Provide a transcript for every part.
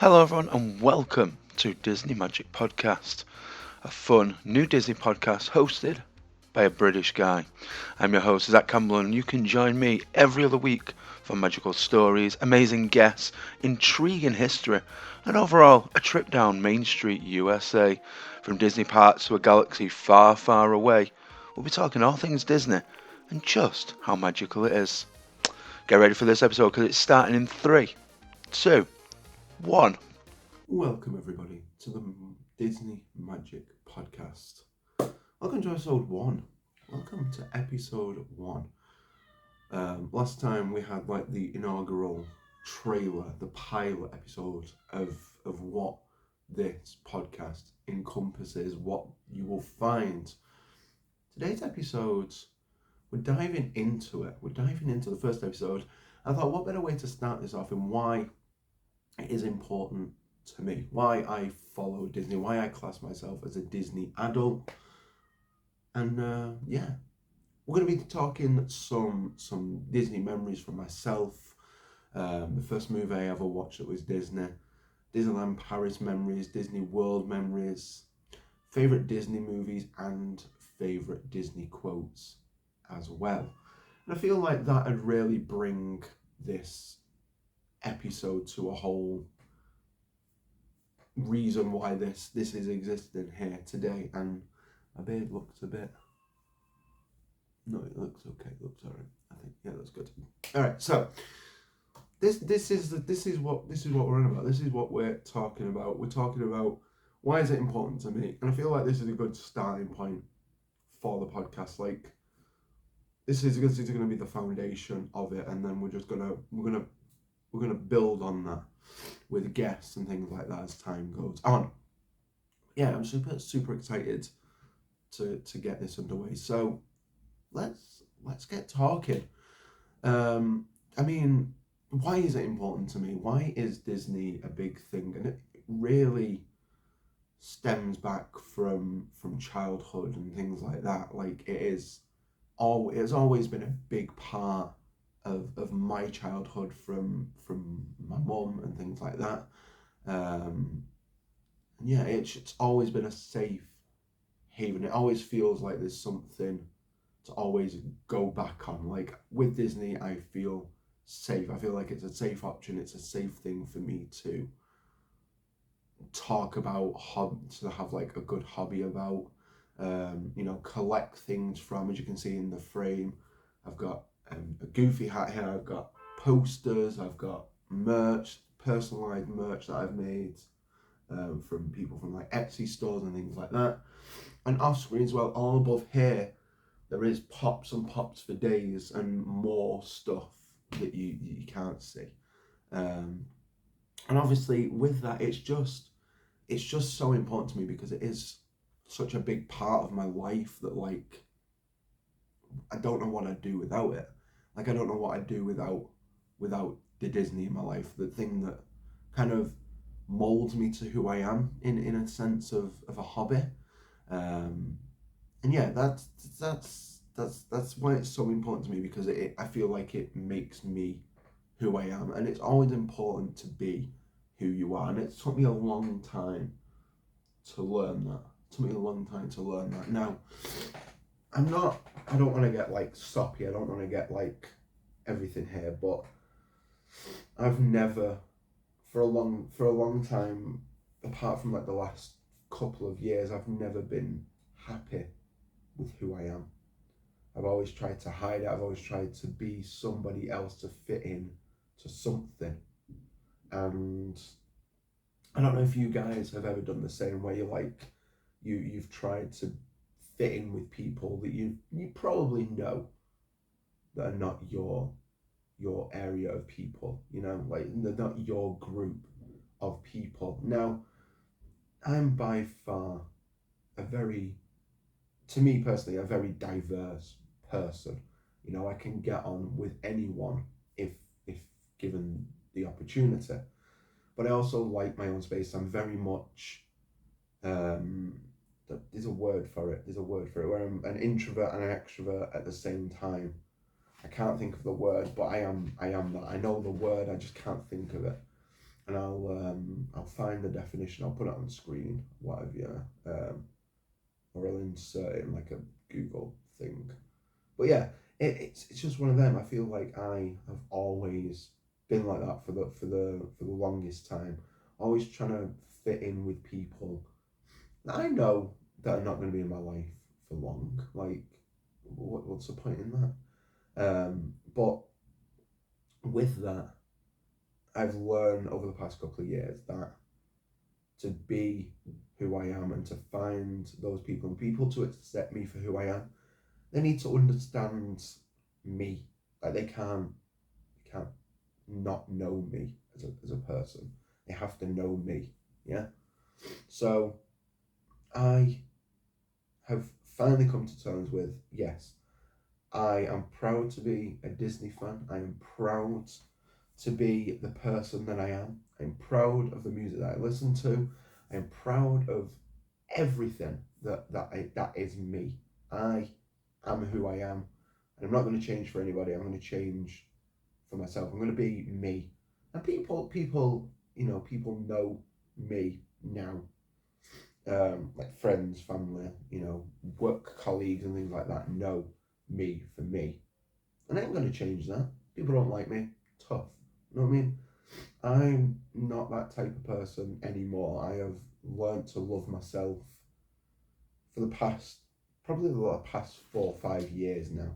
Hello, everyone, and welcome to Disney Magic Podcast, a fun new Disney podcast hosted by a British guy. I'm your host, Zach Campbell, and you can join me every other week for magical stories, amazing guests, intriguing history, and overall a trip down Main Street, USA. From Disney parks to a galaxy far, far away, we'll be talking all things Disney and just how magical it is. Get ready for this episode because it's starting in 3, 2, 1. Welcome, everybody, to the Disney Magic Podcast. Welcome to episode 1. Welcome to episode 1. Last time we had the inaugural trailer, the pilot episode of what this podcast encompasses, what you will find. Today's episode, we're diving into it. We're diving into the first episode. I thought, what better way to start this off and why it is important to me, why I follow Disney, why I class myself as a Disney adult. And we're going to be talking some Disney memories from myself. The first movie I ever watched that was Disneyland Paris memories, Disney World memories, favourite Disney movies and favourite Disney quotes as well. And I feel like that would really bring this episode to a whole reason why this is existing here today. And my beard looks a bit, no, it looks okay, it looks alright, I think. Yeah, that's good. Alright, so this is what we're on about. This is what we're talking about. We're talking about why is it important to me, and I feel like this is a good starting point for the podcast. Like, this is going to be the foundation of it, and then we're gonna build on that with guests and things like that as time goes on. Yeah, I'm super excited to get this underway. So let's get talking. I mean, why is it important to me? Why is Disney a big thing? And it really stems back from childhood and things like that. Like, it's always been a big part of my childhood from my mum and things like that. And yeah, it's always been a safe haven. It always feels like there's something to always go back on. Like, with Disney, I feel safe. I feel like it's a safe option. It's a safe thing for me to talk about, to have like a good hobby about. Collect things from. As you can see in the frame, I've got a Goofy hat here. I've got posters. I've got merch, personalized merch that I've made from people from like Etsy stores and things like that. And off screen as well, all above here, there is pops and pops for days and more stuff that you can't see. And obviously with that, it's just so important to me because it is such a big part of my life that, like, I don't know what I'd do without it. Like, I don't know what I'd do without the Disney in my life. The thing that kind of molds me to who I am in a sense of a hobby. And yeah, that's why it's so important to me, because I feel like it makes me who I am, and it's always important to be who you are. And it took me a long time to learn that. Now, I don't want to get like soppy. I don't want to get like everything here, but I've never, for a long time, apart from like the last couple of years, I've never been happy with who I am. I've always tried to hide it. I've always tried to be somebody else, to fit in to something. And I don't know if you guys have ever done the same, where you've tried to fit in with people that you probably know that are not your area of people, like they're not your group of people. Now, I'm by far to me personally, a very diverse person. I can get on with anyone if given the opportunity. But I also like my own space. I'm very much there's a word for it. Where I'm an introvert and an extrovert at the same time. I can't think of the word, but I am that. I know the word, I just can't think of it. and I'll find the definition. I'll put it on the screen, whatever, or I'll insert it in like a Google thing. But yeah, it's just one of them. I feel like I have always been like that for the longest time. Always trying to fit in with people that I know that are not going to be in my life for long. Like, what's the point in that? But with that, I've learned over the past couple of years that to be who I am and to find those people and people to accept me for who I am, they need to understand me. Like they can't not know me as a person. They have to know me. Yeah. So I have finally come to terms with, yes, I am proud to be a Disney fan. I am proud to be the person that I am. I'm proud of the music that I listen to. I'm proud of everything that is me. I am who I am, and I'm not going to change for anybody. I'm going to change for myself. I'm going to be me, and people know me now. Like friends, family, work colleagues, and things like that know me for me, and I ain't going to change that. People don't like me. Tough. You know what I mean? I'm not that type of person anymore. I have learned to love myself for probably the past 4 or 5 years now.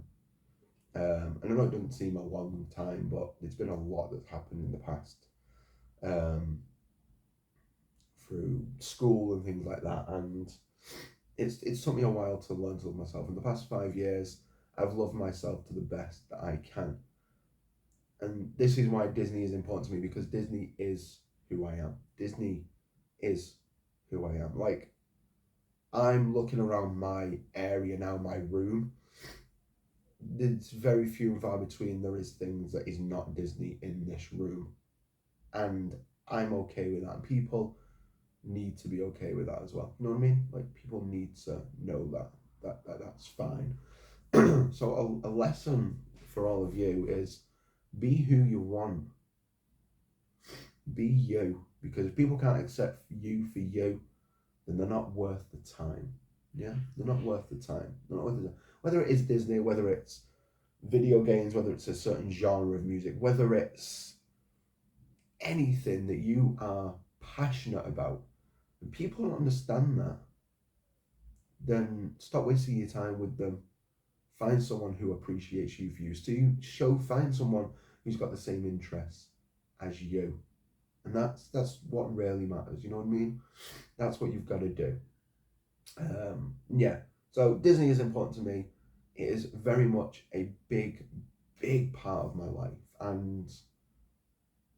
And I know it doesn't seem a long time, but it's been a lot that's happened in the past, um, through school and things like that. And it's took me a while to learn to love myself. In the past 5 years, I've loved myself to the best that I can. And this is why Disney is important to me, because Disney is who I am. Disney is who I am. Like, I'm looking around my area now, my room. There's very few and far between there is things that is not Disney in this room. And I'm okay with that. And people need to be okay with that as well. You know what I mean? Like, people need to know that's fine. So a lesson for all of you is be who you want. Be you. Because if people can't accept you for you, then they're not worth the time. Yeah? They're not worth the time. They're not worth the time. Whether it is Disney, whether it's video games, whether it's a certain genre of music, whether it's anything that you are passionate about, and people don't understand that, then stop wasting your time with them. Find someone who appreciates you for you. Find someone who's got the same interests as you. And that's what really matters, you know what I mean? That's what you've got to do. Yeah. So Disney is important to me. It is very much a big, big part of my life. And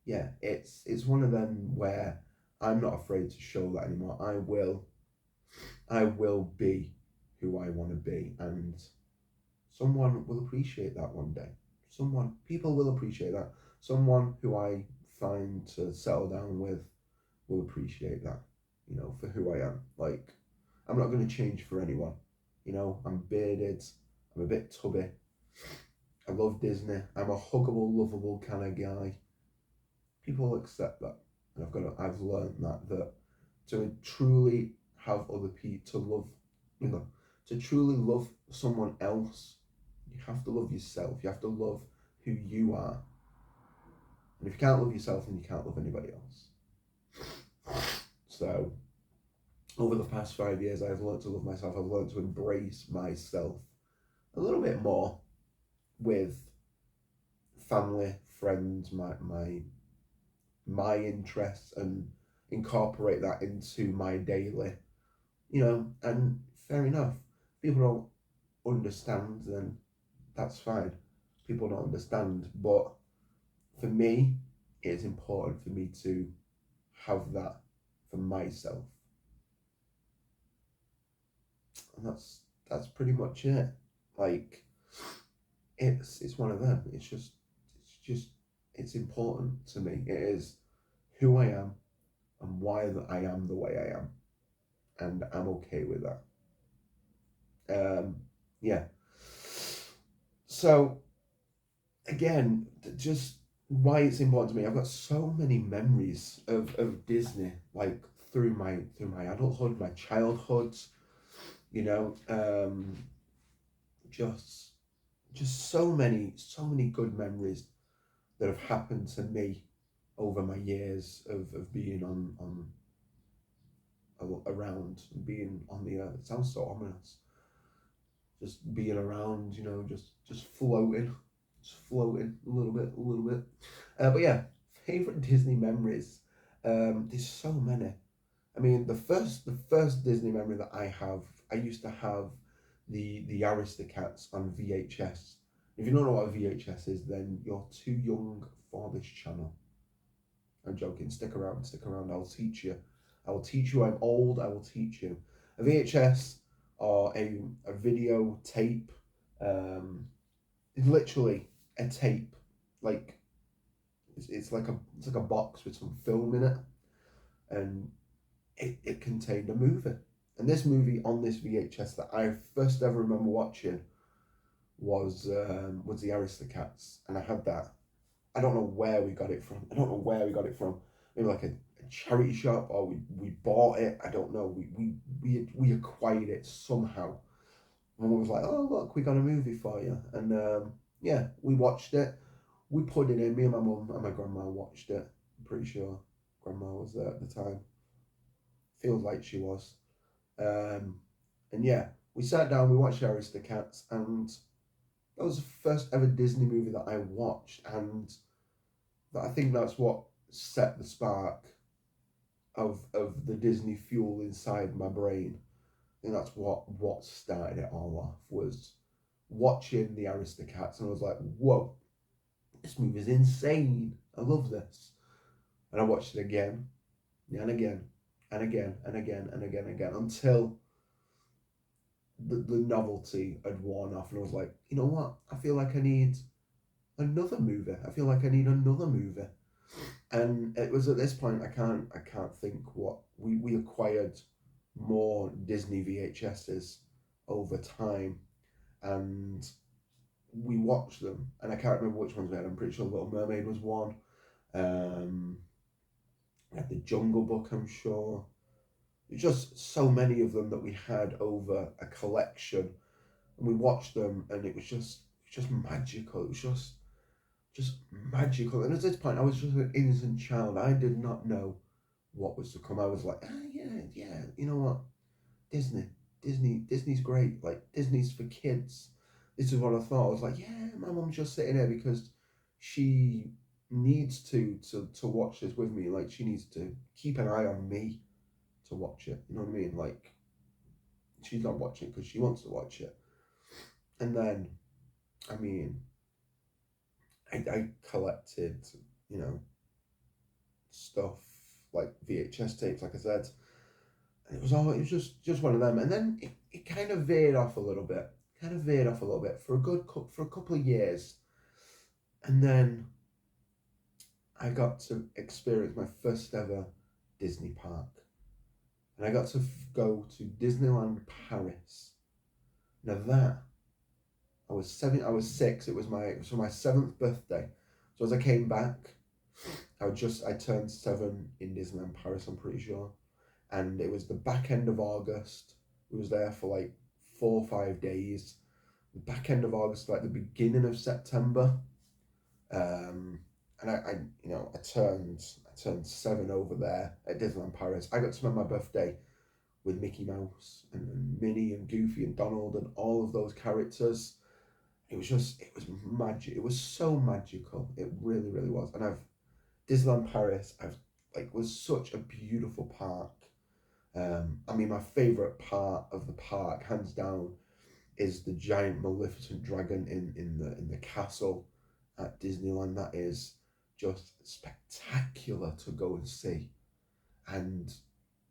yeah, it's one of them where I'm not afraid to show that anymore. I will be who I want to be, and someone will appreciate that one day. People will appreciate that. Someone who I find to settle down with will appreciate that, for who I am. Like, I'm not going to change for anyone. I'm bearded, I'm a bit tubby. I love Disney. I'm a huggable, lovable kind of guy. People accept that, and I've learned that to truly have other people to love, to truly love someone else, you have to love yourself. You have to love who you are. And if you can't love yourself, then you can't love anybody else. So, over the past 5 years, I've learned to love myself. I've learned to embrace myself a little bit more with family, friends, my interests, and incorporate that into my daily, and fair enough. People don't understand, then that's fine. People don't understand, but for me, it's important for me to have that for myself. And that's pretty much it. Like, it's one of them. It's important to me. It is who I am and why I am the way I am, and I'm okay with that. Yeah. So again, just why it's important to me. I've got so many memories of Disney, like through my adulthood, my childhood. You know, just so many good memories that have happened to me over my years of being around and being on the earth. It sounds so ominous. Just being around, you know, just floating a little bit. But yeah, favorite Disney memories. There's so many. I mean, the first Disney memory that I have, I used to have the Aristocats on VHS. If you don't know what a VHS is, then you're too young for this channel. I'm joking. Stick around, stick around. I'll teach you. I will teach you. I'm old. I will teach you. A VHS or a video tape is literally a tape. Like it's like a box with some film in it, and it contained a movie. And this movie on this VHS that I first ever remember watching was the Aristocats, and I had that. I don't know where we got it from. I don't know where we got it from. Maybe like a charity shop, or we bought it. I don't know. We acquired it somehow. My mum was like, "Oh look, we got a movie for you," and yeah, we watched it. We put it in. Me and my mum and my grandma watched it. I'm pretty sure grandma was there at the time. Feels like she was. Um, and yeah, we sat down. We watched Aristocats, and that was the first ever Disney movie that I watched, and I think that's what set the spark of the Disney fuel inside my brain. And that's what started it all off was watching the Aristocats, and I was like, whoa, this movie's insane. I love this. And I watched it again and again and again and again and again and again until the novelty had worn off, and I was like, you know what? I feel like I need another movie. I feel like I need another movie. And it was at this point I can't think what we acquired more Disney VHSs over time, and we watched them, and I can't remember which ones we had. I'm pretty sure Little Mermaid was one. Um, we had the Jungle Book, I'm sure. There's just so many of them that we had over a collection, and we watched them, and it was just magical. It was just magical. And at this point, I was just an innocent child. I did not know what was to come. I was like, yeah, you know what? Disney, Disney's great. Like, Disney's for kids. This is what I thought. I was like, yeah, my mum's just sitting there because she needs to watch this with me. Like, she needs to keep an eye on me to watch it. You know what I mean? Like, she's not watching it because she wants to watch it. And then, I mean, I collected, you know, stuff like VHS tapes, like I said. And it was just one of them. And then it kind of veered off a little bit. Kind of veered off a little bit for a couple of years. And then I got to experience my first ever Disney park. And I got to go to Disneyland Paris. Now that I was 6. It was for my 7th birthday. So as I came back, I turned 7 in Disneyland Paris, I'm pretty sure. And it was the back end of August. We was there for like 4 or 5 days. The back end of August, like the beginning of September. And I turned 7 over there at Disneyland Paris. I got to spend my birthday with Mickey Mouse and Minnie and Goofy and Donald and all of those characters. It was magic. It was so magical. It really, really was. And Disneyland Paris, was such a beautiful park. I mean, my favourite part of the park, hands down, is the giant Maleficent dragon in the castle at Disneyland. That is just spectacular to go and see. And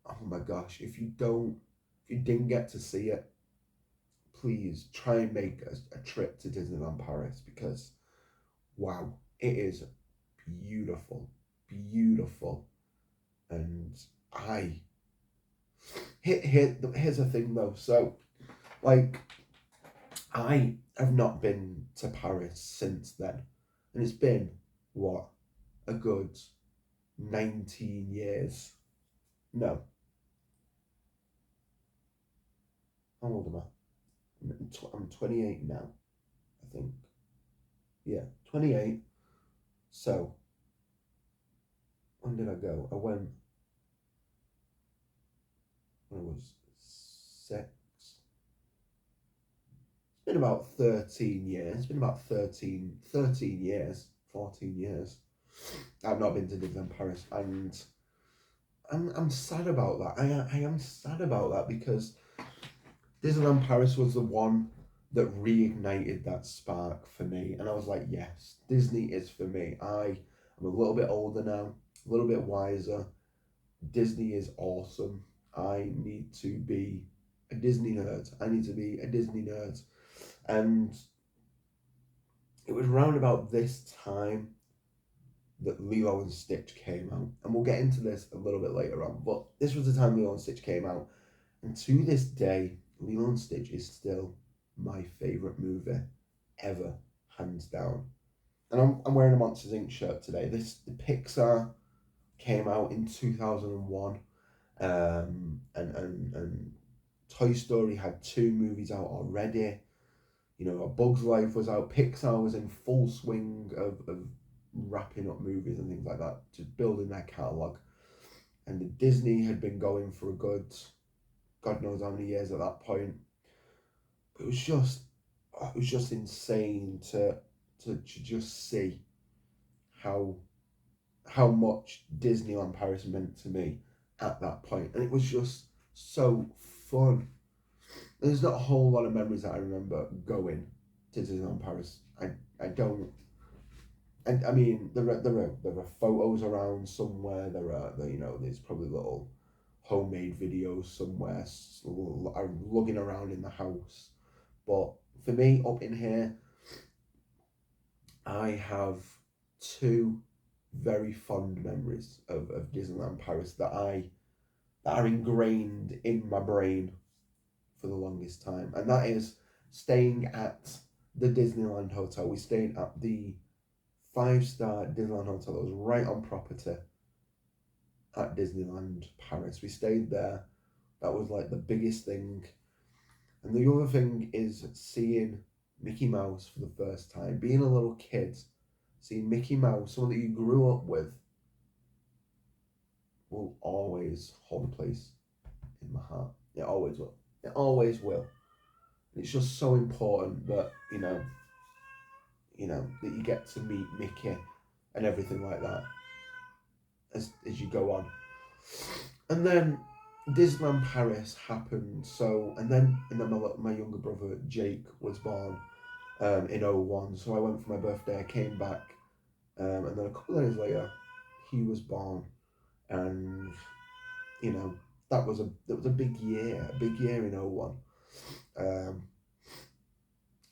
oh my gosh, if you didn't get to see it, please try and make a trip to Disneyland Paris, because wow, it is beautiful, beautiful. And here's the thing though. So, like, I have not been to Paris since then, and it's been what, a good 19 years. No. How old am I? I'm 28 now, I think. Yeah, 28. So, when did I go? I went when I was 6. It's been about 13 years. It's been about 13 years, 14 years. I've not been to Disneyland Paris, and I'm sad about that. I am sad about that because Disneyland Paris was the one that reignited that spark for me, and I was like, yes, Disney is for me. I'm a little bit older now, a little bit wiser. Disney is awesome. I need to be a Disney nerd. I need to be a Disney nerd. And it was round about this time that Lilo and Stitch came out. And we'll get into this a little bit later on. But this was the time Lilo and Stitch came out. And to this day, Lilo and Stitch is still my favourite movie ever, hands down. And I'm wearing a Monsters Inc. shirt today. The Pixar came out in 2001. And Toy Story had 2 movies out already. You know, A Bug's Life was out. Pixar was in full swing of wrapping up movies and things like that, just building their catalogue. And the Disney had been going for a good, God knows how many years at that point. It was just insane to just see how much Disneyland Paris meant to me at that point. And it was just so fun. And there's not a whole lot of memories that I remember going to Disneyland Paris. I don't. And I mean, there are photos around somewhere. There's probably little homemade videos somewhere lugging around in the house. But for me, up in here, I have 2 very fond memories of Disneyland Paris that are ingrained in my brain for the longest time, and that is staying at the Disneyland Hotel. We stayed at the 5-star Disneyland Hotel that was right on property at Disneyland Paris. We stayed there. That was like the biggest thing. And the other thing is seeing Mickey Mouse for the first time. Being a little kid, seeing Mickey Mouse, someone that you grew up with, will always hold a place in my heart. It always will. It always will. It's just so important that that you get to meet Mickey and everything like that as you go on. And then Disneyland Paris happened. And then my younger brother Jake was born in 01. So I went for my birthday. I came back, and then a couple of days later, he was born, and that was a big year in 01.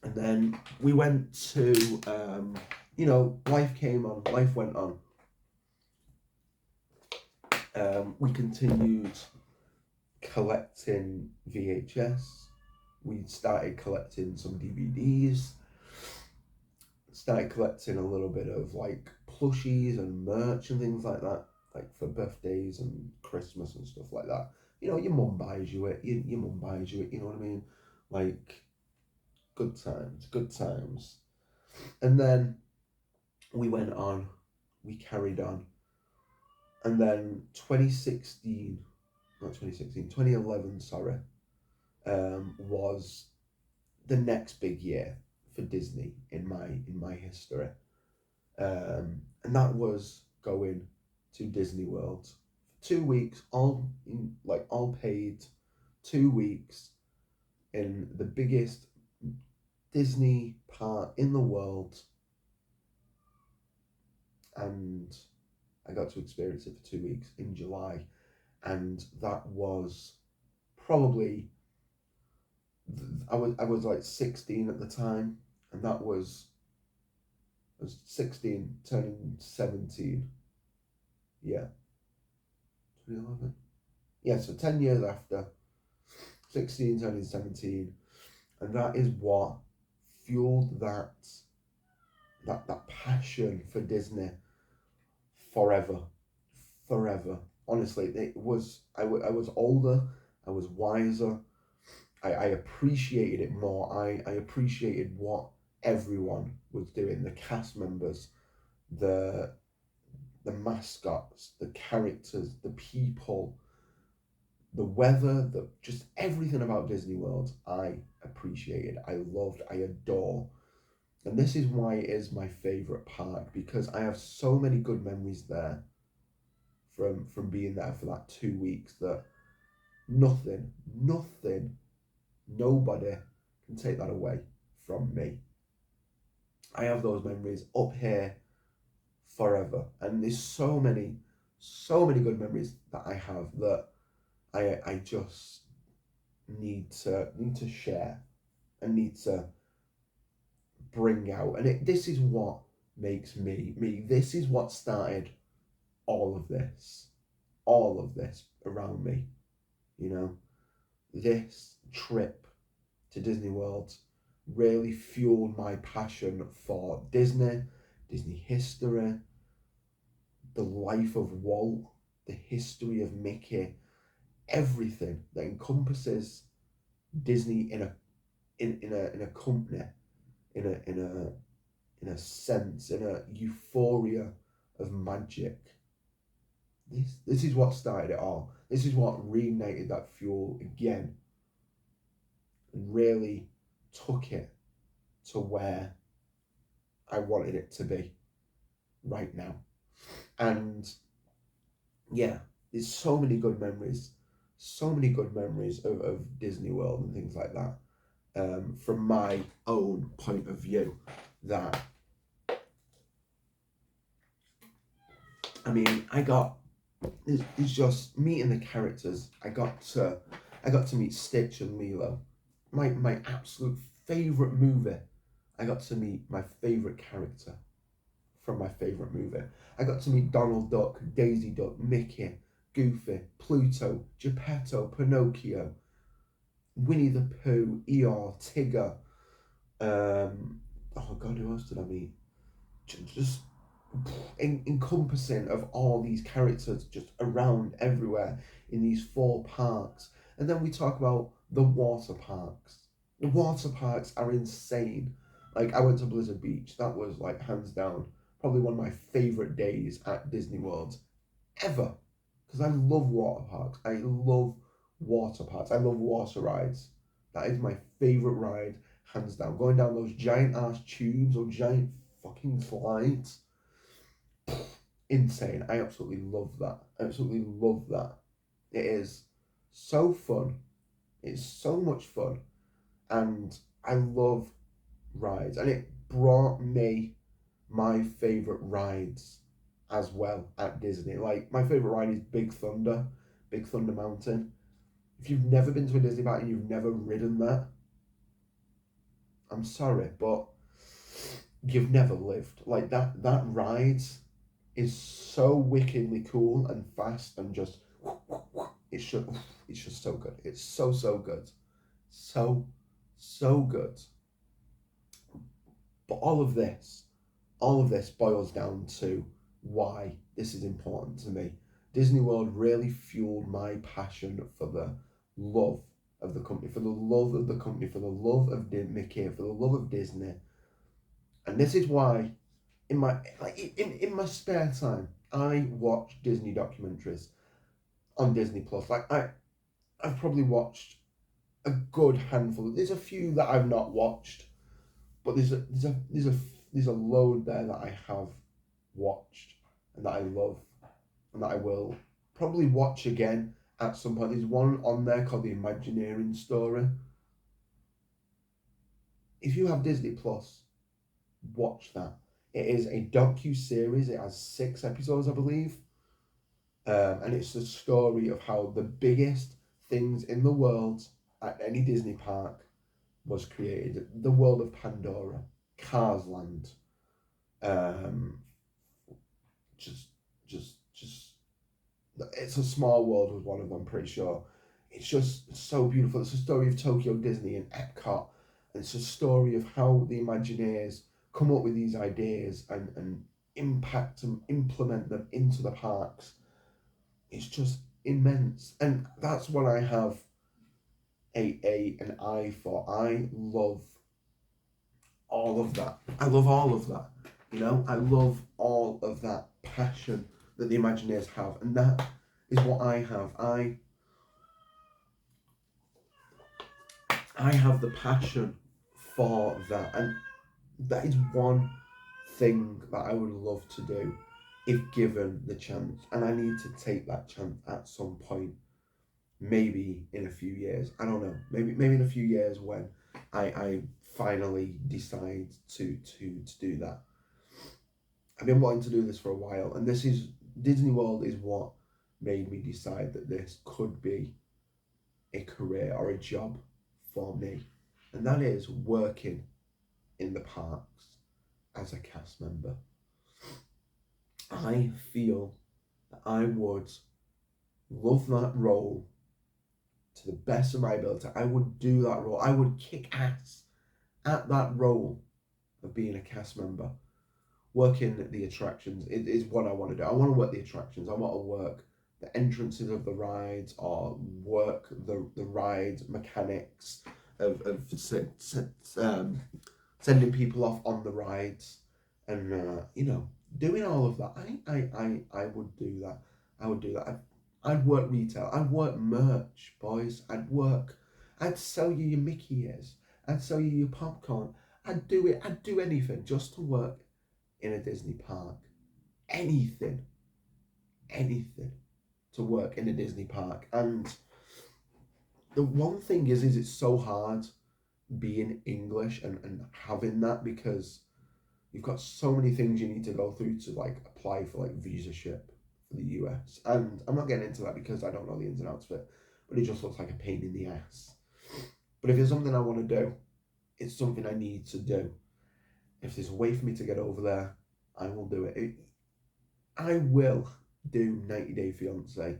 And then we went to, life came on, life went on. We continued collecting VHS. We started collecting some DVDs. Started collecting a little bit of like plushies and merch and things like that, like for birthdays and Christmas and stuff like that. Your mum buys you it. Your mum buys you it. You know what I mean? Like, good times. And then we went on. We carried on. And then 2011, sorry, was the next big year for Disney in my history. And that was going to Disney World for 2 weeks, all paid, 2 weeks in the biggest Disney park in the world, and I got to experience it for 2 weeks in July, and that was probably, I was like 16 at the time, and I was 16 turning 17. Yeah, 2011. Yeah, so 10 years after, 16 turning 17, and that is what fueled that passion for Disney. forever, forever. Honestly, it was. I was older. I was wiser. I appreciated it more. I appreciated what everyone was doing. The cast members, the mascots, the characters, the people, the weather, the just everything about Disney World. I appreciated. I loved. I adore. And this is why it is my favorite park, because I have so many good memories there from being there for that 2 weeks that nothing, nobody can take that away from me. I have those memories up here forever, and there's so many good memories that I have that I just need to share and need to bring out. And this is what makes me me. This is what started all of this, around me. You know, this trip to Disney World really fueled my passion for Disney history, the life of Walt, the history of Mickey, everything that encompasses Disney in a company, in a sense, in a euphoria of magic. This is what started it all. This is what reignited that fuel again and really took it to where I wanted it to be right now. And yeah, there's so many good memories, of Disney World and things like that. From my own point of view, that I mean, it's just meeting the characters. I got to meet Stitch and Lilo, my absolute favorite movie. I got to meet my favorite character from my favorite movie. I got to meet Donald Duck, Daisy Duck, Mickey, Goofy, Pluto, Geppetto, Pinocchio, Winnie the Pooh, Eeyore, Tigger. Oh God, who else did I meet? Just encompassing of all these characters just around everywhere in these 4 parks. And then we talk about the water parks. The water parks are insane. Like, I went to Blizzard Beach. That was, like, hands down probably one of my favorite days at Disney World ever, because I love water parks. I love water parks. I love water rides. That is my favorite ride, hands down. Going down those giant ass tubes or giant fucking slides, insane. I absolutely love that. I absolutely love that. It is so fun. It's so much fun, and I love rides, and it brought me my favorite rides as well at Disney. Like, my favorite ride is Big Thunder Mountain. If you've never been to a Disney park and you've never ridden that, I'm sorry, but you've never lived. Like, that ride is so wickedly cool and fast and just it's just so good. It's so good. So good. But all of this boils down to why this is important to me. Disney World really fueled my passion for the love of the company, for the love of the company, for the love of Mickey, for the love of Disney. And this is why in my spare time I watch Disney documentaries on Disney Plus. Like, I've probably watched a good handful. There's a few that I've not watched, but there's a load there that I have watched and that I love and that I will probably watch again at some point. There's one on there called The Imagineering Story. If you have Disney Plus, watch that. It is a docu-series. It has 6 episodes, I believe. And it's the story of how the biggest things in the world at any Disney park was created. The world of Pandora, Cars Land, just It's a Small World was one of them, I'm pretty sure. It's just so beautiful. It's a story of Tokyo Disney and Epcot. And it's a story of how the Imagineers come up with these ideas and impact and implement them into the parks, it's just immense. And that's what I have an eye for. I love all of that. I love all of that. I love all of that passion that the Imagineers have, and that is what I have. I have the passion for that, and that is one thing that I would love to do if given the chance. And I need to take that chance at some point, maybe in a few years. I don't know. Maybe in a few years when I finally decide to do that. I've been wanting to do this for a while, and Disney World is what made me decide that this could be a career or a job for me, and that is working in the parks as a cast member. I feel that I would love that role to the best of my ability. I would do that role. I would kick ass at that role of being a cast member. Working the attractions is what I want to do. I want to work the attractions. I want to work the entrances of the rides, or work the ride mechanics of sending people off on the rides, and doing all of that. I would do that. I would do that. I'd work retail. I'd work merch, boys. I'd sell you your Mickey ears. I'd sell you your popcorn. I'd do it. I'd do anything just to work in a Disney park. Anything to work in a Disney park. And the one thing is it's so hard being English and having that, because you've got so many things you need to go through to apply for visaship for the US. And I'm not getting into that because I don't know the ins and outs of it, but it just looks like a pain in the ass. But if it's something I want to do, it's something I need to do. If there's a way for me to get over there, I will do it. I will do 90 Day Fiancé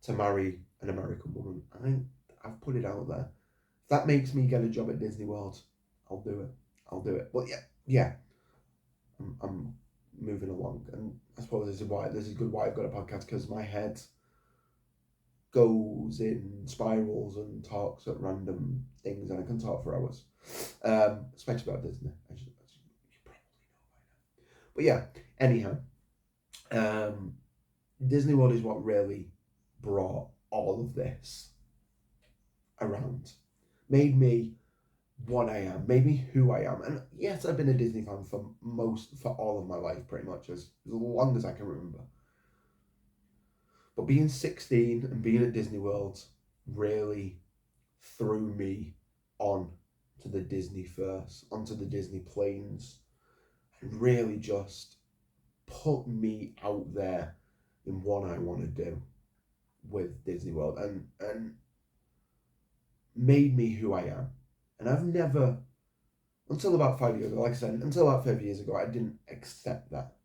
to marry an American woman. I've put it out there. If that makes me get a job at Disney World, I'll do it. But yeah. I'm moving along, and I suppose this is good why I've got a podcast, because my head goes in spirals and talks at random things, and I can talk for hours, especially about Disney, as you probably know by now. But yeah, anyhow, Disney World is what really brought all of this around, made me what I am, made me who I am. And yes, I've been a Disney fan for all of my life, pretty much, as long as I can remember. But being 16 and being at Disney World really threw me on to the Disney first, onto the Disney planes, and really just put me out there in what I want to do with Disney World, and made me who I am. And I've never, until about 5 years ago, like I said, until about 5 years ago, I didn't accept that.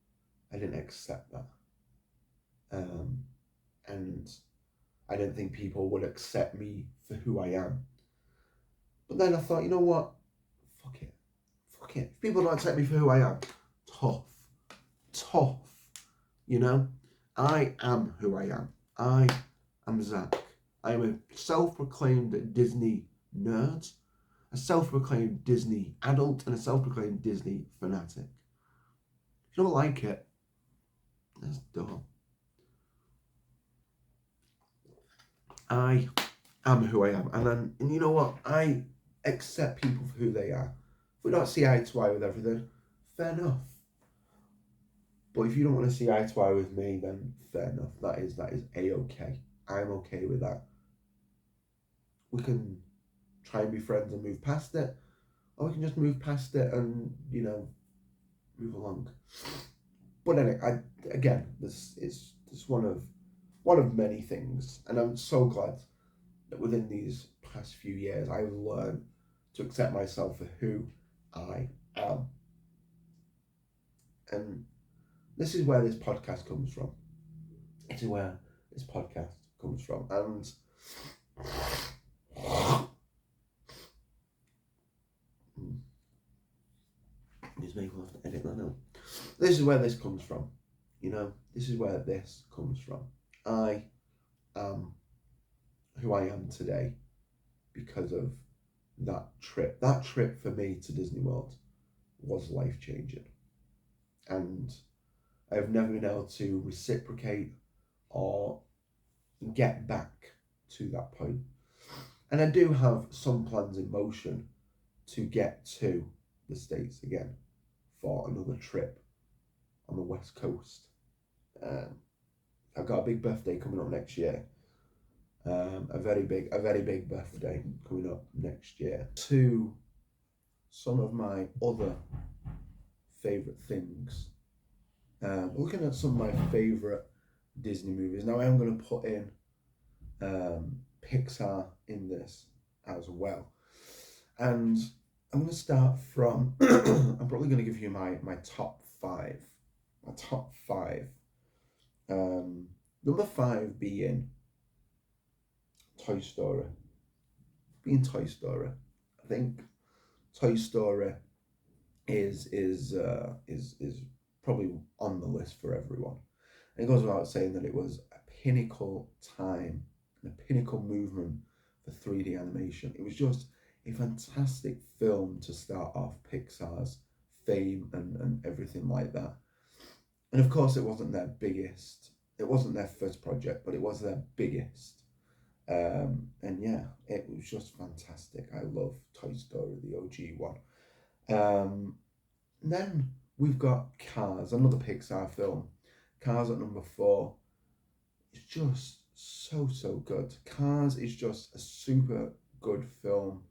And I didn't think people would accept me for who I am. But then I thought, you know what? Fuck it. If people don't accept me for who I am, tough. I am who I am. I am Zach. I am a self-proclaimed Disney nerd, a self-proclaimed Disney adult, and a self-proclaimed Disney fanatic. If you don't like it, that's dumb. I am who I am, and you know what? I accept people for who they are. If we don't see eye to eye with everything, fair enough. But if you don't want to see eye to eye with me, then fair enough. That is A-okay. I'm okay with that. We can try and be friends and move past it, or we can just move past it and move along. But anyway, this is just one of many things, and I'm so glad that within these past few years I've learned to accept myself for who I am. And this is where this podcast comes from. And this may have to edit that out. This is where this comes from. You know, this is where this comes from. I am who I am today because of that trip. That trip for me to Disney World was life changing. And I've never been able to reciprocate or get back to that point. And I do have some plans in motion to get to the States again for another trip on the West Coast. I've got a big birthday coming up next year. A very big birthday coming up next year. To some of my other favourite things. Looking at some of my favourite Disney movies. Now I am going to put in Pixar in this as well. And I'm going to start from, I'm probably going to give you my top five. My top five. Number 5 being Toy Story. Toy Story. I think Toy Story is probably on the list for everyone. And it goes without saying that it was a pinnacle time and a pinnacle movement for 3D animation. It was just a fantastic film to start off Pixar's fame and everything like that. And of course, it wasn't their first project, but it was their biggest. And yeah, it was just fantastic. I love Toy Story, the OG one. Then we've got Cars, another Pixar film. Cars at number 4. It's just so good. Cars is just a super good film.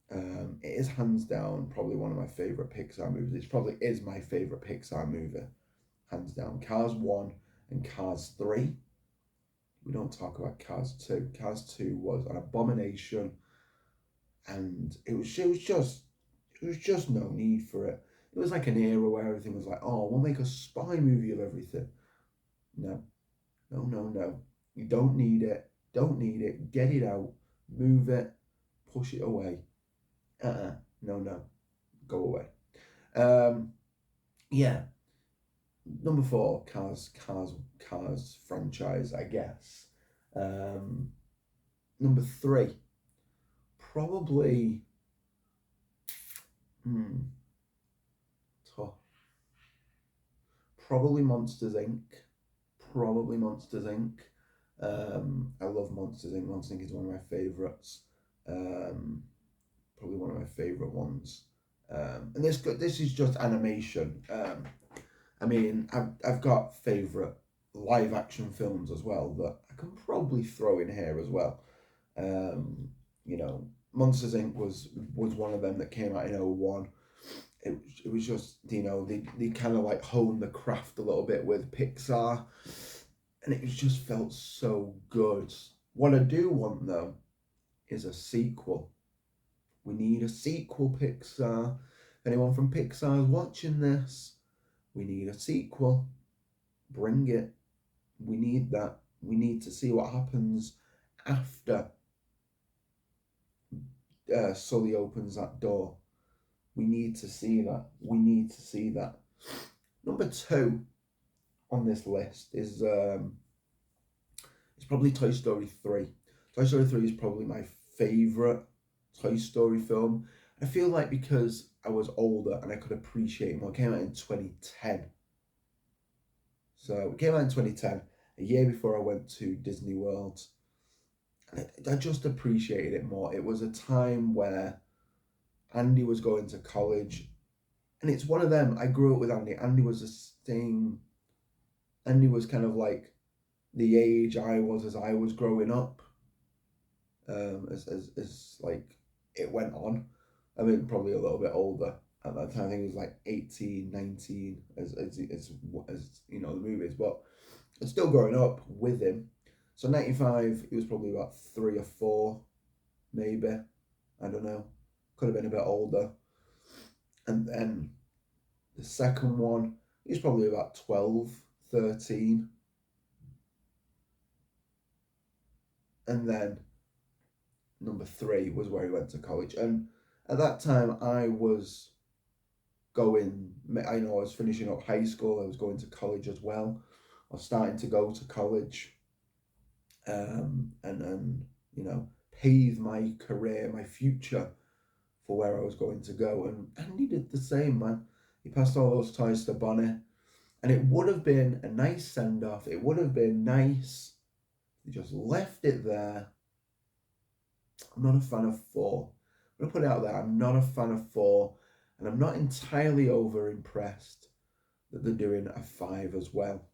It is hands down probably one of my favourite Pixar movies. It probably is my favourite Pixar movie, hands down. Cars 1 and Cars 3. We don't talk about Cars 2. Cars 2 was an abomination, and it was just no need for it. It was like an era where everything was like, oh, we'll make a spy movie of everything. No. You don't need it. Get it out. Move it. Push it away. No. Go away. Yeah. Number 4, Cars franchise, I guess. Number 3, probably. Tough. Probably Monsters Inc. I love Monsters Inc. Monsters Inc. is one of my favourites. Probably one of my favourite ones. And this is just animation. I mean, I've got favourite live action films as well that I can probably throw in here as well. You know, Monsters Inc. was one of them that came out in 2001. It was just, you know, they kind of like honed the craft a little bit with Pixar, and it just felt so good. What I do want though is a sequel. We need a sequel, Pixar. If anyone from Pixar is watching this, we need a sequel. Bring it. We need that. We need to see what happens after Sully opens that door. We need to see that. Number 2 on this list is it's probably Toy Story 3. Toy Story 3 is probably my favourite Toy Story film. I feel like because I was older and I could appreciate it more. It came out in 2010. So it came out in 2010, a year before I went to Disney World. And I just appreciated it more. It was a time where Andy was going to college, and it's one of them. I grew up with Andy. Andy was kind of like the age I was as I was growing up. As like it went on. I mean, probably a little bit older at that time. I think he was like 18, 19 as you know, the movies, but it's still growing up with him. So 95, he was probably about 3 or 4, maybe. I don't know. Could have been a bit older. And then the second one, he was probably about 12, 13. And then number 3 was where he went to college. And at that time, I was I was finishing up high school, I was going to college as well. I was starting to go to college, and pave my career, my future for where I was going to go. And he did the same, man. He passed all those toys to Bonnie, and it would have been a nice send off. It would have been nice. He just left it there. I'm not a fan of 4. I'm gonna put it out there. I'm not a fan of 4, and I'm not entirely over impressed that they're doing a 5 as well.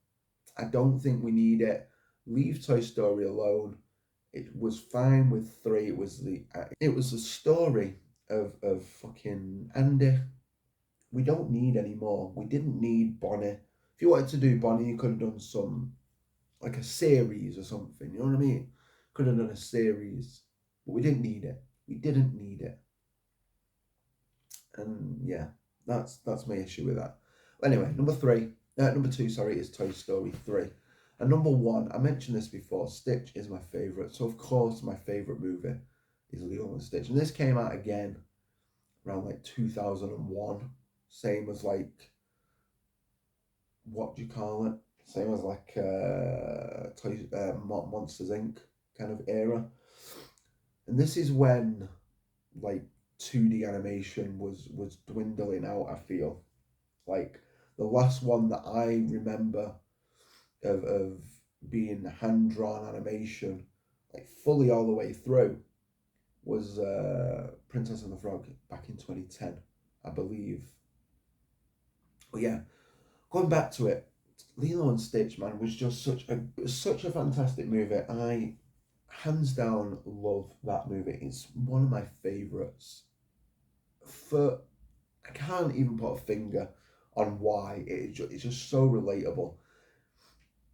I don't think we need it. Leave Toy Story alone. It was fine with 3. It was the story of fucking Andy. We don't need any more. We didn't need Bonnie. If you wanted to do Bonnie, you could have done some, like a series or something. You know what I mean? Could have done a series, but we didn't need it. We didn't need it. And yeah, that's my issue with that. Anyway, number 2, sorry, is Toy Story 3. And number 1, I mentioned this before, Stitch is my favourite. So of course my favourite movie is Lilo and Stitch. And this came out again around like 2001. Same as like, what do you call it? Same as like Monsters Inc. kind of era. And this is when like 2D animation was dwindling out, I feel. Like the last one that I remember of being hand-drawn animation, like fully all the way through, was Princess and the Frog back in 2010, I believe. But yeah, going back to it, Lilo and Stitch, man, was just such a fantastic movie. I hands down love that movie. It's one of my favourites. I can't even put a finger on why. It's just so relatable.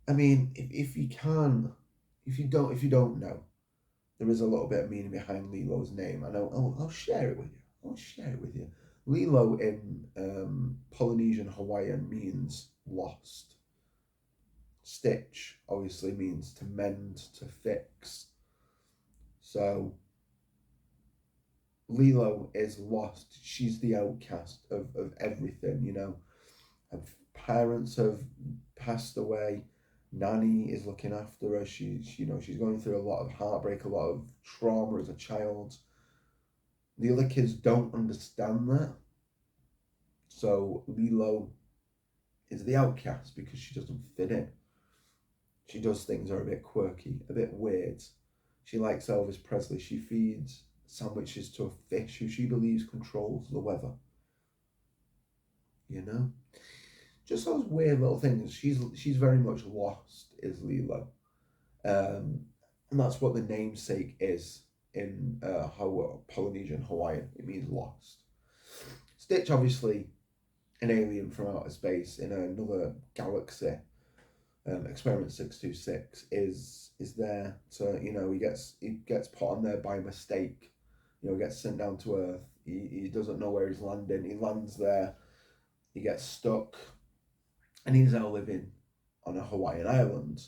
I mean, if you don't know, there is a little bit of meaning behind Lilo's name, and I'll share it with you. Lilo in Polynesian Hawaiian means lost. Stitch obviously means to mend, to fix. So Lilo is lost. She's the outcast of everything, you know. Her parents have passed away. Nanny is looking after her. She's going through a lot of heartbreak, a lot of trauma as a child. The other kids don't understand that. So Lilo is the outcast because she doesn't fit in. She does things that are a bit quirky, a bit weird. She likes Elvis Presley. She feeds sandwiches to a fish who she believes controls the weather. You know? Just those weird little things. She's very much lost, is Lilo. And that's what the namesake is in Polynesian Hawaiian. It means lost. Stitch, obviously, an alien from outer space in another galaxy. Experiment 626 is there. So he gets put on there by mistake. He gets sent down to Earth. He doesn't know where he's landing. He lands there. He gets stuck, and he's now living on a Hawaiian island.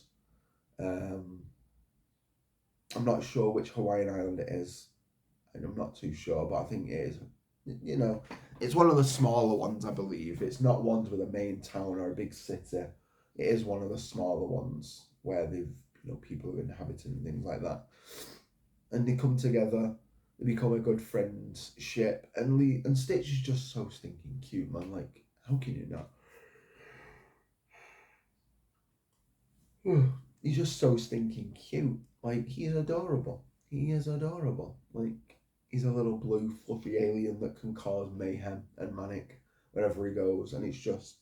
I'm not sure which Hawaiian island it is, and I'm not too sure, but I think it is. It's one of the smaller ones, I believe. It's not ones with a main town or a big city. It is one of the smaller ones where people have inhabited and things like that. And they come together, they become a good friendship, and Stitch is just so stinking cute, man. Like, how can you not? He's just so stinking cute. Like, he's adorable. He is adorable. Like, he's a little blue fluffy alien that can cause mayhem and manic wherever he goes, and it's just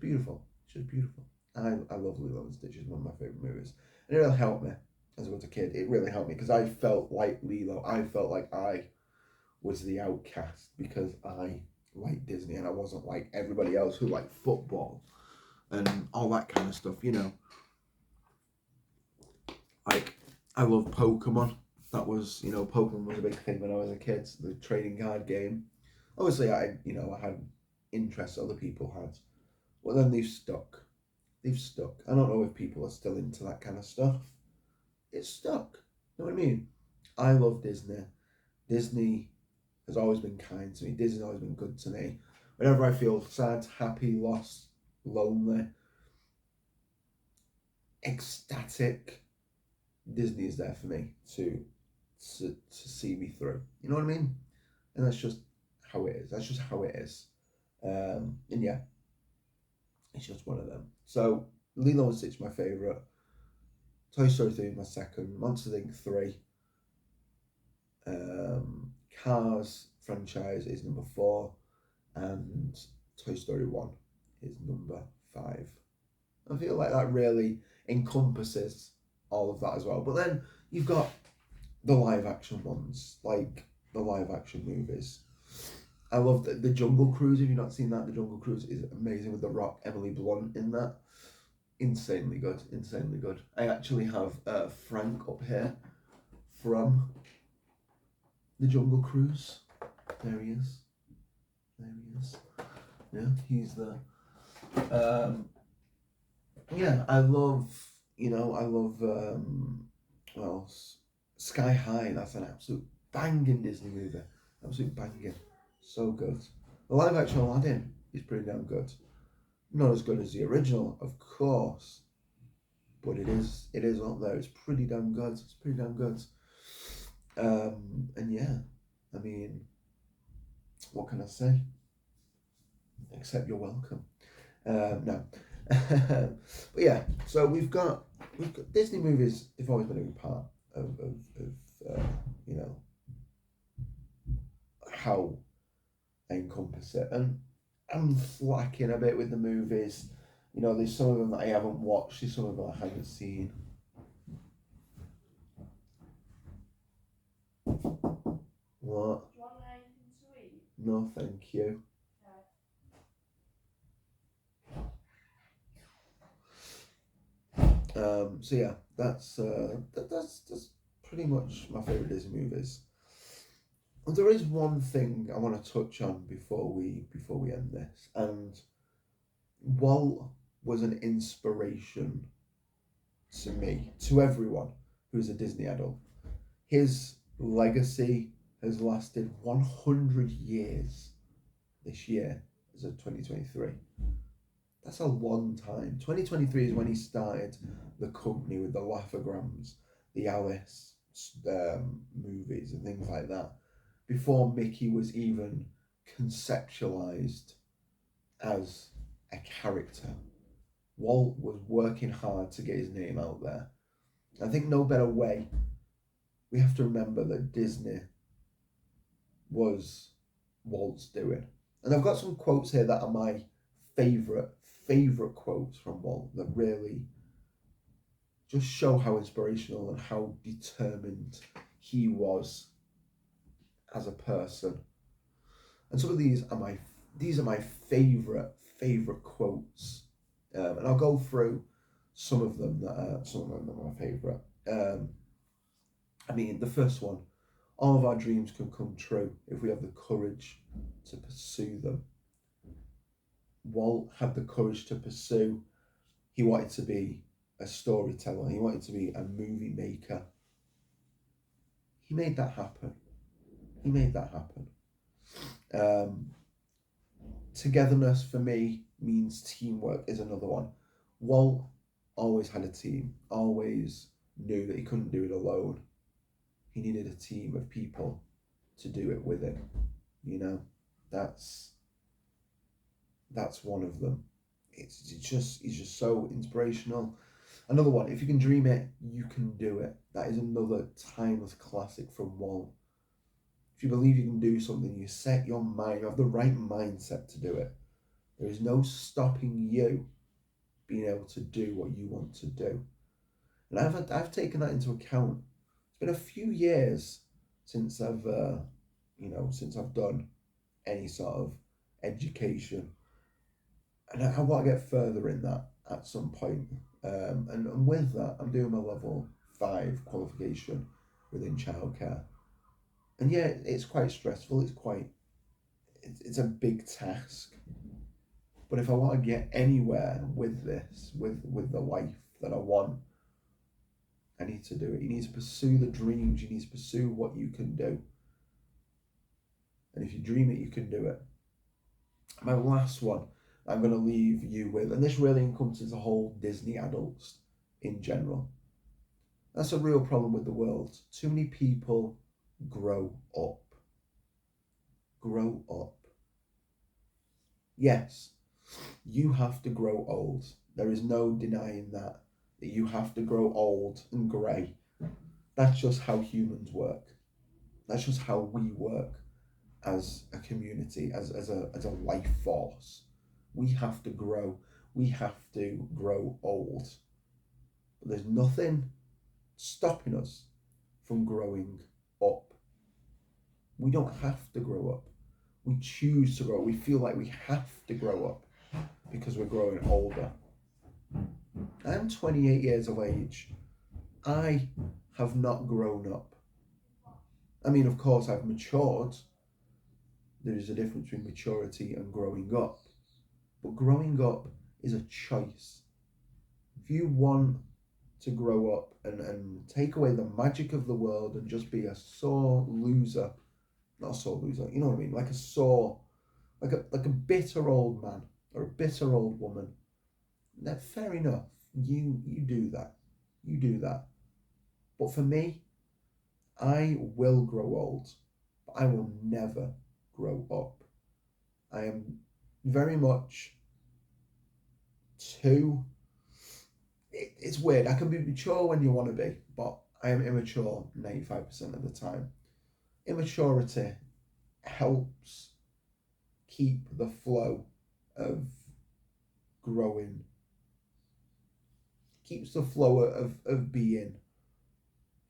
beautiful. It's just beautiful. I love Lilo and Stitch. It's one of my favourite movies. And it really helped me as I was a kid. It really helped me because I felt like Lilo. I felt like I was the outcast because I liked Disney and I wasn't like everybody else who liked football and all that kind of stuff, Like, I love Pokemon. That was, Pokemon was a big thing when I was a kid. The trading card game. Obviously, I had interests other people had. But then they've stuck. I don't know if people are still into that kind of stuff. It's stuck. You know what I mean? I love Disney. Disney has always been kind to me. Disney's always been good to me. Whenever I feel sad, happy, lost, lonely, ecstatic, Disney is there for me to see me through. You know what I mean? And that's just how it is. That's just how it is. And yeah, it's just one of them. So Lilo and Stitch, my favourite. Toy Story 3 my second. Monsters Inc. 3. Cars franchise is number 4. And Toy Story 1 is number 5. I feel like that really encompasses all of that as well. But then you've got the live action ones, like the live action movies. I love the Jungle Cruise. If you've not seen that, the Jungle Cruise is amazing with The Rock, Emily Blunt in that. Insanely good, insanely good. I actually have Frank up here from the Jungle Cruise. There he is. There he is. Yeah, he's there. Yeah, I love, well, Sky High. That's an absolute banging Disney movie. Absolute banging. So good. The live action Aladdin is pretty damn good. Not as good as the original, of course, but it is up there. It's pretty damn good. It's pretty damn good. And yeah, I mean, what can I say? Except you're welcome. No. But yeah, so we've got Disney movies. They've always been a big part of how I encompass it, and I'm slacking a bit with the movies. There's some of them that I haven't watched. There's some of them I haven't seen. What? Do you want anything to eat? No, thank you. So yeah, that's pretty much my favourite Disney movies. But there is one thing I want to touch on before we end this, and Walt was an inspiration to me, to everyone who's a Disney adult. His legacy has lasted 100 years this year, as of 2023. That's a long time. 2023 is when he started the company with the Laugh-O-Grams, the Alice movies and things like that, before Mickey was even conceptualized as a character. Walt was working hard to get his name out there. I think no better way. We have to remember that Disney was Walt's doing. And I've got some quotes here that are my favourite quotes from Walt that really just show how inspirational and how determined he was as a person. And some of these are my favourite quotes. And I'll go through some of them that are my favourite. I mean, the first one: all of our dreams can come true if we have the courage to pursue them. Walt had the courage to pursue. He wanted to be a storyteller. He wanted to be a movie maker. He made that happen. Togetherness for me means teamwork is another one. Walt always had a team, always knew that he couldn't do it alone. He needed a team of people to do it with him. That's one of them. He's just so inspirational. Another one: if you can dream it, you can do it. That is another timeless classic from Walt. If you believe you can do something, you set your mind, you have the right mindset to do it. There is no stopping you being able to do what you want to do. And I've taken that into account. It's been a few years since I've done any sort of education, and I want to get further in that at some point. And with that, I'm doing my level 5 qualification within childcare. And yeah, it's quite stressful. It's a big task. But if I want to get anywhere with this, with the life that I want, I need to do it. You need to pursue the dreams. You need to pursue what you can do. And if you dream it, you can do it. My last one I'm going to leave you with, and this really encompasses the whole Disney adults in general. That's a real problem with the world. Too many people grow up. Grow up. Yes, you have to grow old. There is no denying that you have to grow old and grey. That's just how humans work. That's just how we work as a community, as a life force. We have to grow. We have to grow old. But there's nothing stopping us from growing up. We don't have to grow up. We choose to grow. We feel like we have to grow up because we're growing older. I'm 28 years of age. I have not grown up. I mean, of course, I've matured. There is a difference between maturity and growing up. But growing up is a choice. If you want to grow up and take away the magic of the world and just be a sore loser, not a sore loser, you know what I mean? Like a sore, like a bitter old man or a bitter old woman. Now, fair enough. You do that. You do that. But for me, I will grow old, but I will never grow up. I am very much too. It's weird. I can be mature when you want to be, but I am immature 95% of the time. Immaturity helps keep the flow of growing, keeps the flow of being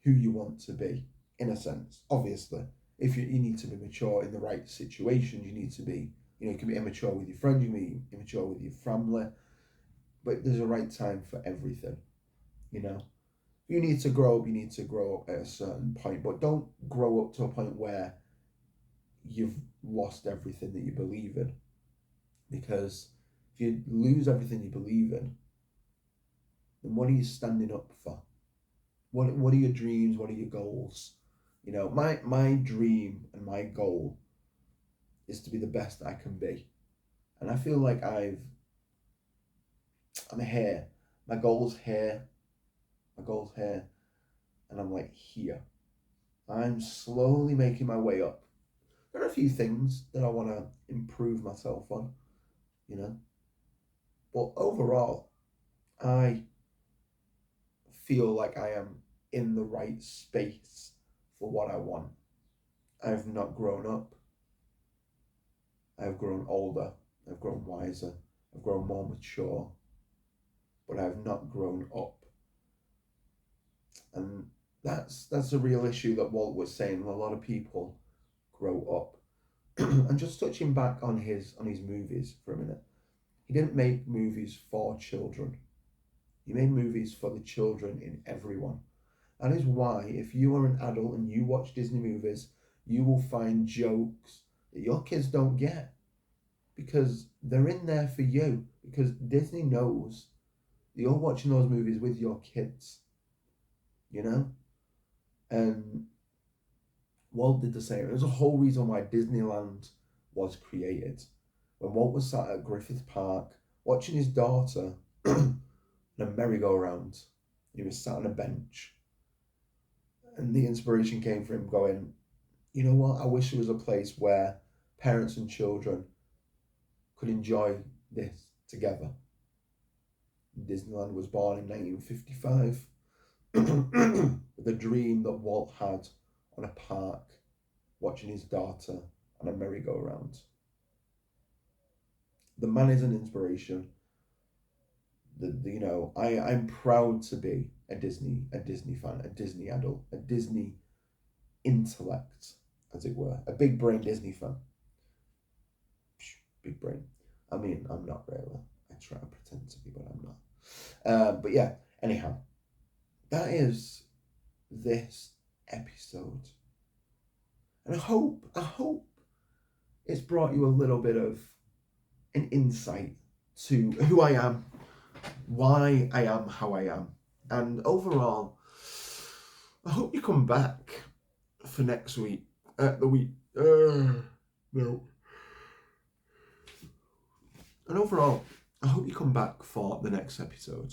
who you want to be, in a sense. Obviously, if you need to be mature in the right situations, you need to be, you can be immature with your friends, you can be immature with your family, but there's a right time for everything, You need to grow up, you need to grow up at a certain point, but don't grow up to a point where you've lost everything that you believe in. Because if you lose everything you believe in, then what are you standing up for? What are your dreams? What are your goals? My dream and my goal is to be the best I can be. And I feel like I'm here. My goal's here. My goal's here. And I'm like here. I'm slowly making my way up. There are a few things that I want to improve myself on, But overall, I feel like I am in the right space for what I want. I've not grown up. I've grown older. I've grown wiser. I've grown more mature. But I've not grown up. And that's a real issue that Walt was saying. A lot of people grow up. And just touching back on his movies for a minute, he didn't make movies for children. He made movies for the children in everyone. That is why, if you are an adult and you watch Disney movies, you will find jokes that your kids don't get, because they're in there for you. Because Disney knows that you're watching those movies with your kids, And Walt did the same. There's a whole reason why Disneyland was created. When Walt was sat at Griffith Park watching his daughter in a merry-go-round, he was sat on a bench, and the inspiration came for him going, you know what, I wish there was a place where parents and children could enjoy this together. Disneyland was born in 1955 with a dream that Walt had on a park watching his daughter on a merry-go-round. The man is an inspiration. I'm proud to be a Disney fan, a Disney adult, a Disney intellect, as it were, a big brain Disney fan. Big brain. I mean, I'm not really. I try to pretend to be, but I'm not. But yeah, anyhow, that is this episode. And I hope it's brought you a little bit of an insight to who I am, why I am how I am. And overall, I hope you come back for next week. No. And overall, I hope you come back for the next episode.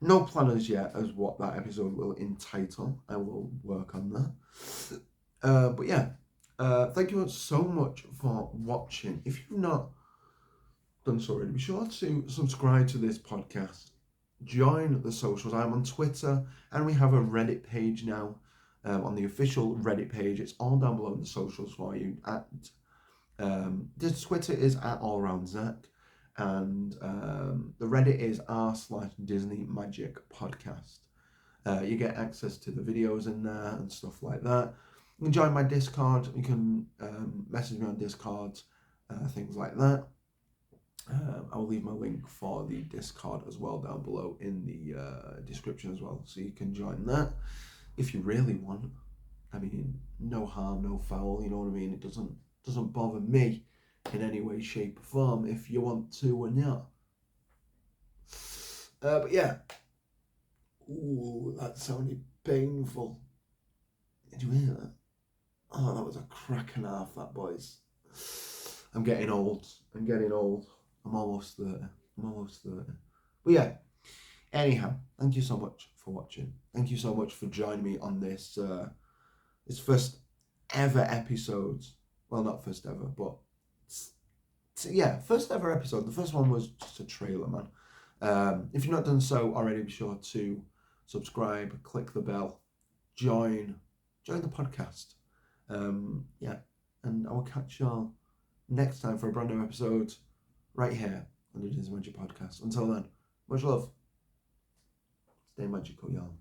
No planners yet as what that episode will entitle. I will work on that. But yeah, thank you so much for watching. If you've not done so already, be sure to subscribe to this podcast. Join the socials. I'm on Twitter, and we have a Reddit page now. On the official Reddit page, it's all down below in the socials for you. This Twitter is at AllRoundZach, and the Reddit is r/disneymagicpodcast. You get access to the videos in there and stuff like that. You can join my Discord. You can message me on Discord, things like that. I will leave my link for the Discord as well down below in the description as well, so you can join that if you really want. I mean, no harm, no foul. You know what I mean? It doesn't bother me in any way, shape, or form if you want to or not. But yeah. Ooh, that sounded painful. Did you hear that? Oh, that was a crack and a half, that, boys. I'm getting old. I'm almost 30. But yeah, anyhow, thank you so much for watching. Thank you so much for joining me on this this first ever episode. Well, not first ever, but yeah, first ever episode. The first one was just a trailer, man. If you've not done so already, be sure to subscribe, click the bell, join the podcast. Yeah, and I will catch y'all next time for a brand new episode right here on the Disney Magic Podcast. Until then, much love. Stay magical, y'all.